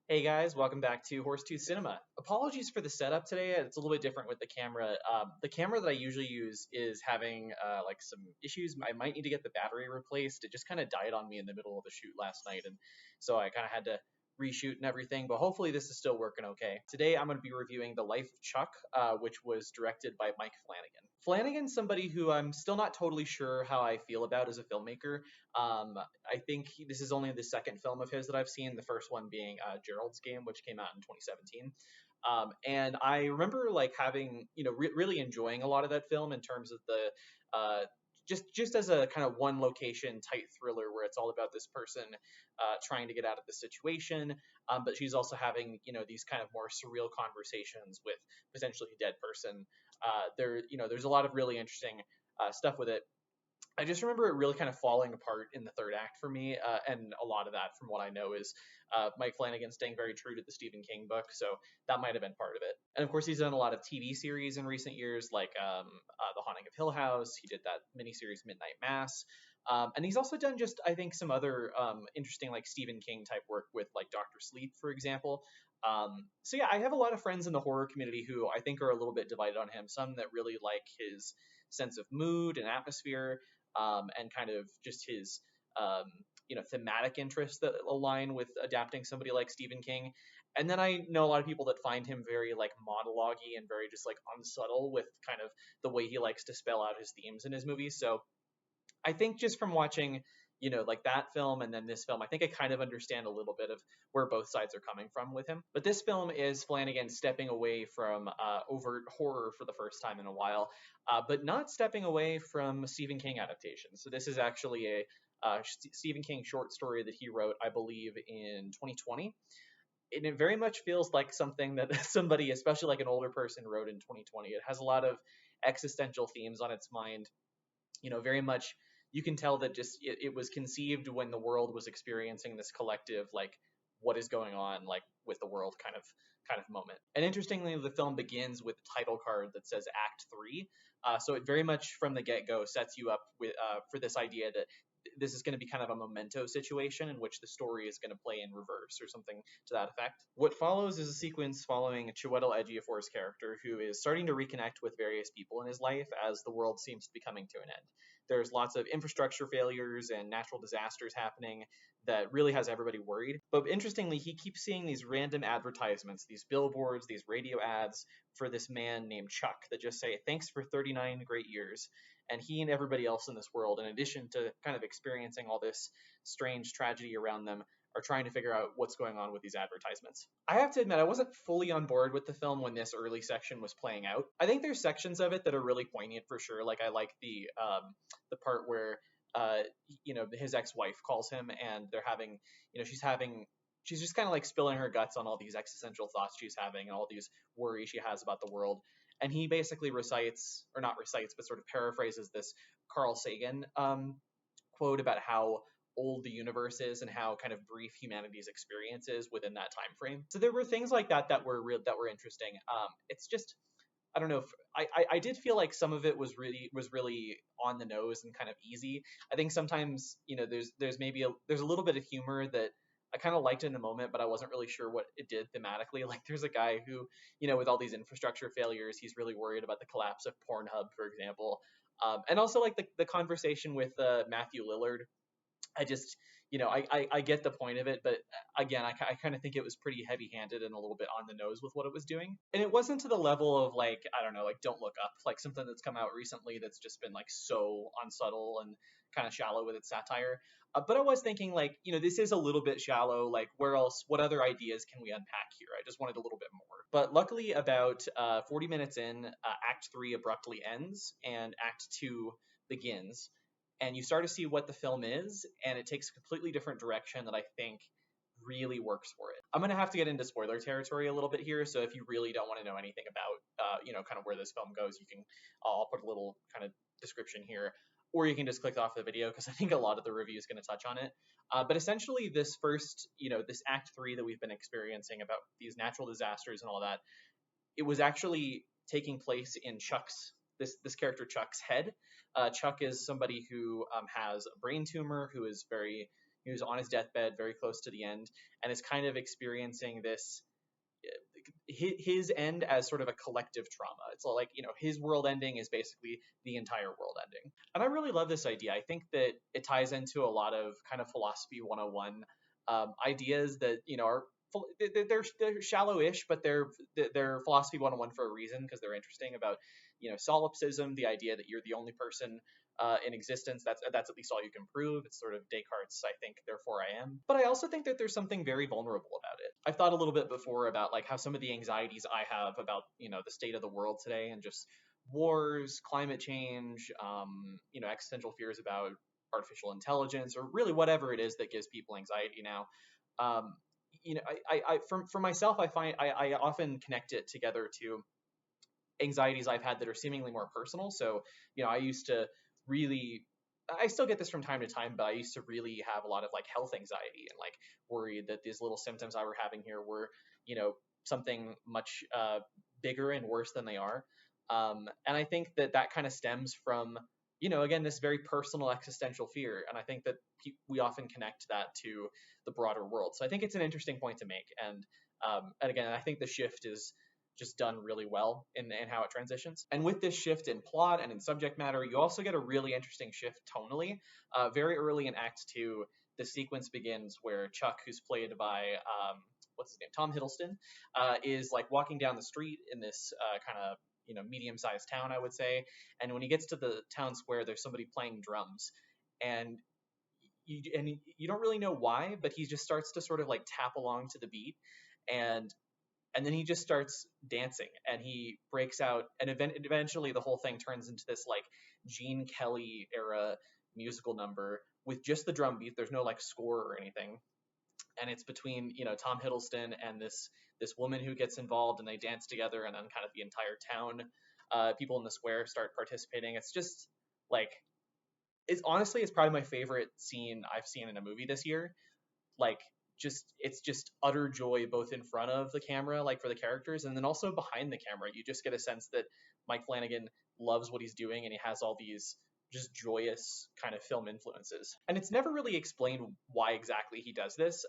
Hey guys, welcome back to Horsetooth Cinema. Apologies for the setup today. It's a little bit different with the camera. The camera that I usually use is having like some issues. I might need to get the battery replaced. It just kind of died on me in the middle of the shoot last night, and so I kind of had to reshoot and everything. But hopefully this is still working okay. Today I'm going to be reviewing The Life of Chuck, which was directed by Mike Flanagan. Flanagan's somebody who I'm still not totally sure how I feel about as a filmmaker. I think this is only the second film of his that I've seen, the first one being Gerald's Game, which came out in 2017. And I remember like having, really enjoying a lot of that film in terms of the just as a kind of one location tight thriller where it's all about this person trying to get out of the situation, but she's also having these kind of more surreal conversations with potentially a dead person. There's a lot of really interesting stuff with it. I just remember it really kind of falling apart in the third act for me, and a lot of that, from what I know, is Mike Flanagan staying very true to the Stephen King book, so that might have been part of it. And of course, he's done a lot of TV series in recent years, like The Haunting of Hill House. He did that miniseries Midnight Mass, and he's also done just, I think, some other interesting like Stephen King type work with like Doctor Sleep, for example. So yeah, I have a lot of friends in the horror community who I think are a little bit divided on him. Some that really like his sense of mood and atmosphere, and kind of just his thematic interests that align with adapting somebody like Stephen King. And then I know a lot of people that find him very like monologue-y and very just like unsubtle with kind of the way he likes to spell out his themes in his movies. So I think just from watching, like that film and then this film, I think I kind of understand a little bit of where both sides are coming from with him. But this film is Flanagan stepping away from overt horror for the first time in a while, but not stepping away from Stephen King adaptations. So this is actually a Stephen King short story that he wrote, I believe, in 2020. And it very much feels like something that somebody, especially like an older person, wrote in 2020. It has a lot of existential themes on its mind, very much. You can tell that just it was conceived when the world was experiencing this collective, like, what is going on, like, with the world kind of moment. And interestingly, the film begins with a title card that says Act 3. So it very much from the get-go sets you up with for this idea that this is going to be kind of a memento situation in which the story is going to play in reverse or something to that effect. What follows is a sequence following Chiwetel Ejiofor's character, who is starting to reconnect with various people in his life as the world seems to be coming to an end. There's lots of infrastructure failures and natural disasters happening that really has everybody worried. But interestingly, he keeps seeing these random advertisements, these billboards, these radio ads for this man named Chuck that just say, "Thanks for 39 great years." And he and everybody else in this world, in addition to kind of experiencing all this strange tragedy around them, are trying to figure out what's going on with these advertisements. I have to admit, I wasn't fully on board with the film when this early section was playing out. I think there's sections of it that are really poignant for sure. Like I like the part where his ex-wife calls him and they're having, she's just kind of like spilling her guts on all these existential thoughts she's having and all these worries she has about the world. And he basically recites, or not recites, but sort of paraphrases this Carl Sagan quote about how old the universe is and how kind of brief humanity's experience is within that time frame. So there were things like that were interesting. It's just, I don't know, if I did feel like some of it was really on the nose and kind of easy. I think sometimes there's maybe there's a little bit of humor that I kind of liked in the moment, but I wasn't really sure what it did thematically. Like there's a guy who, with all these infrastructure failures, he's really worried about the collapse of Pornhub, for example. And also like the conversation with Matthew Lillard. I just, I get the point of it, but again, I kind of think it was pretty heavy-handed and a little bit on the nose with what it was doing. And it wasn't to the level of like, I don't know, like Don't Look Up, like something that's come out recently that's just been like so unsubtle and kind of shallow with its satire. But I was thinking like, this is a little bit shallow. Like what other ideas can we unpack here? I just wanted a little bit more. But luckily about 40 minutes in, Act 3 abruptly ends and Act 2 begins. And you start to see what the film is, and it takes a completely different direction that I think really works for it. I'm going to have to get into spoiler territory a little bit here, so if you really don't want to know anything about, kind of where this film goes, I'll put a little kind of description here, or you can just click off the video, because I think a lot of the review is going to touch on it. But essentially, this first, this Act 3 that we've been experiencing about these natural disasters and all that, it was actually taking place in this character Chuck's head. Chuck is somebody who has a brain tumor, who is very, He was on his deathbed, very close to the end, and is kind of experiencing this his end as sort of a collective trauma. It's like, his world ending is basically the entire world ending. And I really love this idea. I think that it ties into a lot of kind of philosophy 101 ideas that, are they're shallow-ish, but they're philosophy 101 for a reason, because they're interesting about, solipsism, the idea that you're the only person in existence. That's at least all you can prove. It's sort of Descartes' I think, therefore I am. But I also think that there's something very vulnerable about it. I've thought a little bit before about like how some of the anxieties I have about, the state of the world today, and just wars, climate change, existential fears about artificial intelligence, or really whatever it is that gives people anxiety now. Um, for myself, I find I often connect it together to anxieties I've had that are seemingly more personal. So, I used to really, I still get this from time to time, but I used to really have a lot of like health anxiety, and like worried that these little symptoms I were having here were, something much bigger and worse than they are. And I think that that kind of stems from, again, this very personal existential fear. And I think that we often connect that to the broader world. So I think it's an interesting point to make. And again, I think the shift is just done really well in how it transitions. And with this shift in plot and in subject matter, you also get a really interesting shift tonally. Very early in Act 2, the sequence begins where Chuck, who's played by, what's his name, Tom Hiddleston, is like walking down the street in this kind of, medium-sized town, I would say. And when he gets to the town square, there's somebody playing drums. And you don't really know why, but he just starts to sort of like tap along to the beat. And then he just starts dancing, and he breaks out, and eventually the whole thing turns into this like Gene Kelly era musical number with just the drum beat. There's no like score or anything, and it's between, Tom Hiddleston and this woman who gets involved, and they dance together, and then kind of the entire town, people in the square start participating. It's just like, it's probably my favorite scene I've seen in a movie this year. Like, it's just utter joy, both in front of the camera, like for the characters, and then also behind the camera. You just get a sense that Mike Flanagan loves what he's doing, and he has all these just joyous kind of film influences. And it's never really explained why exactly he does this.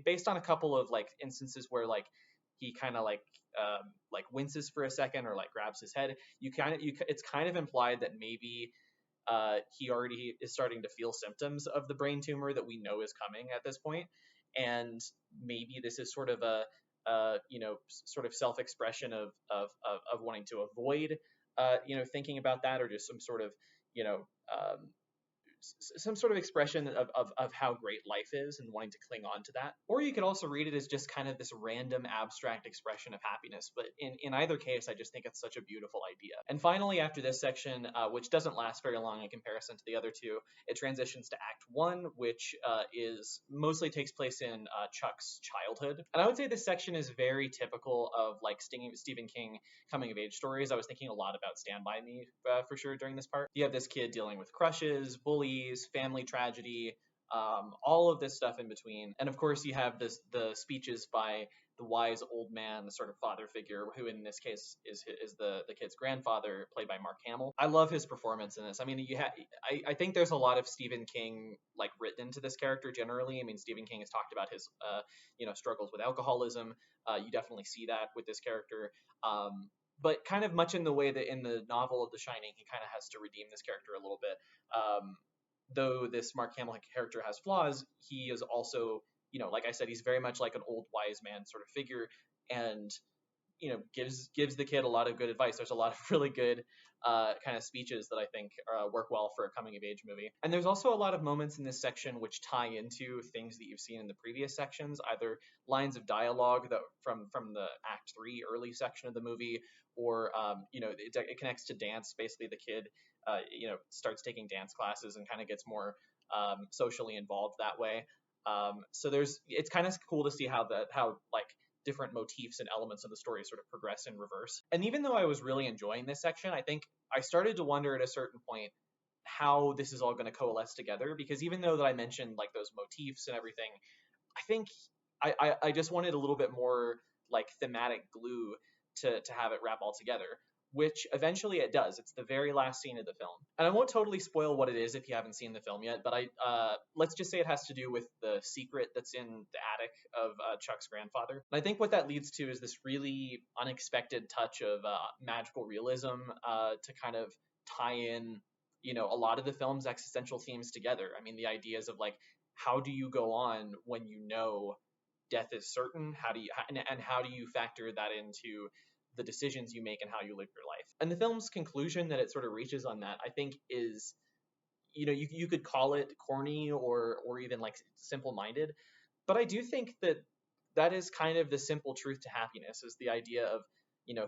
Based on a couple of like instances where like he kind of like winces for a second, or like grabs his head, it's kind of implied that maybe he already is starting to feel symptoms of the brain tumor that we know is coming at this point. And maybe this is sort of sort of self-expression of wanting to avoid, thinking about that, or just some sort of, you know, um, some sort of expression of how great life is, and wanting to cling on to that. Or you could also read it as just kind of this random abstract expression of happiness. But in either case, I just think it's such a beautiful idea. And finally, after this section, which doesn't last very long in comparison to the other two, it transitions to Act 1, which is mostly takes place in Chuck's childhood. And I would say this section is very typical of like Stephen King coming of age stories. I was thinking a lot about Stand By Me for sure during this part. You have this kid dealing with crushes, bullies, family tragedy, all of this stuff in between. And of course, you have the speeches by the wise old man, the sort of father figure, who in this case is the kid's grandfather, played by Mark Hamill. I love his performance in this. I mean, I think there's a lot of Stephen King like written into this character generally. I mean, Stephen King has talked about his struggles with alcoholism. You definitely see that with this character. But kind of much in the way that in the novel of The Shining, he kind of has to redeem this character a little bit. Though this Mark Hamill character has flaws, he is also, like I said, he's very much like an old wise man sort of figure, and gives the kid a lot of good advice. There's a lot of really good kind of speeches that I think work well for a coming of age movie. And there's also a lot of moments in this section which tie into things that you've seen in the previous sections, either lines of dialogue that from the Act 3 early section of the movie, or it connects to dance. Basically, the kid starts taking dance classes and kind of gets more socially involved that way. So it's kind of cool to see how like different motifs and elements of the story sort of progress in reverse. And even though I was really enjoying this section, I think I started to wonder at a certain point how this is all going to coalesce together, because even though that I mentioned like those motifs and everything, I think I just wanted a little bit more like thematic glue to have it wrap all together. which eventually it does. It's the very last scene of the film. And I won't totally spoil what it is if you haven't seen the film yet, but let's just say it has to do with the secret that's in the attic of Chuck's grandfather. And I think what that leads to is this really unexpected touch of magical realism to kind of tie in, a lot of the film's existential themes together. I mean, the ideas of like, how do you go on when death is certain? How do you factor that into the decisions you make and how you live your life? And the film's conclusion that it sort of reaches on that, I think, is, you could call it corny or even like simple minded, but I do think that is kind of the simple truth to happiness, is the idea of,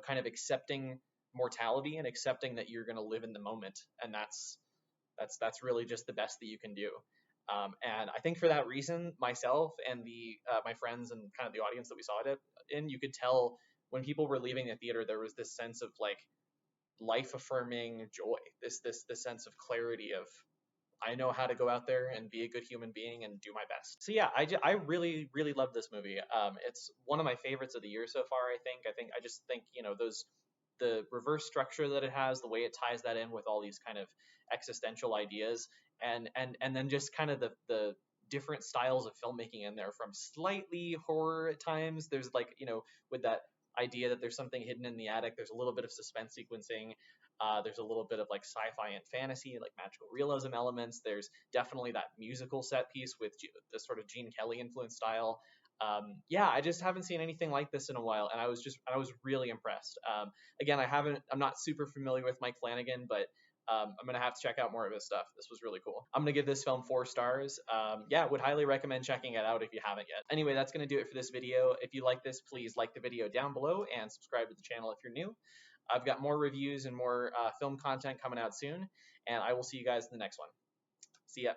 kind of accepting mortality and accepting that you're going to live in the moment, and that's really just the best that you can do. And I think for that reason, myself and my friends and kind of the audience that we saw it in, you could tell when people were leaving the theater, there was this sense of like life affirming joy, this sense of clarity of, I know how to go out there and be a good human being and do my best. So yeah, I really, really love this movie. It's one of my favorites of the year so far. I just think, the reverse structure that it has, the way it ties that in with all these kind of existential ideas, and then just kind of the different styles of filmmaking in there, from slightly horror at times. There's like, with that idea that there's something hidden in the attic, there's a little bit of suspense sequencing. There's a little bit of like sci-fi and fantasy, like magical realism elements. There's definitely that musical set piece with the sort of Gene Kelly influenced style. Yeah, I just haven't seen anything like this in a while, and I was really impressed. Again, I'm not super familiar with Mike Flanagan, but I'm gonna have to check out more of his stuff. This was really cool. I'm gonna give this film 4 stars. Yeah, would highly recommend checking it out if you haven't yet. Anyway, that's gonna do it for this video. If you like this, please like the video down below and subscribe to the channel if you're new. I've got more reviews and more film content coming out soon, and I will see you guys in the next one. See ya.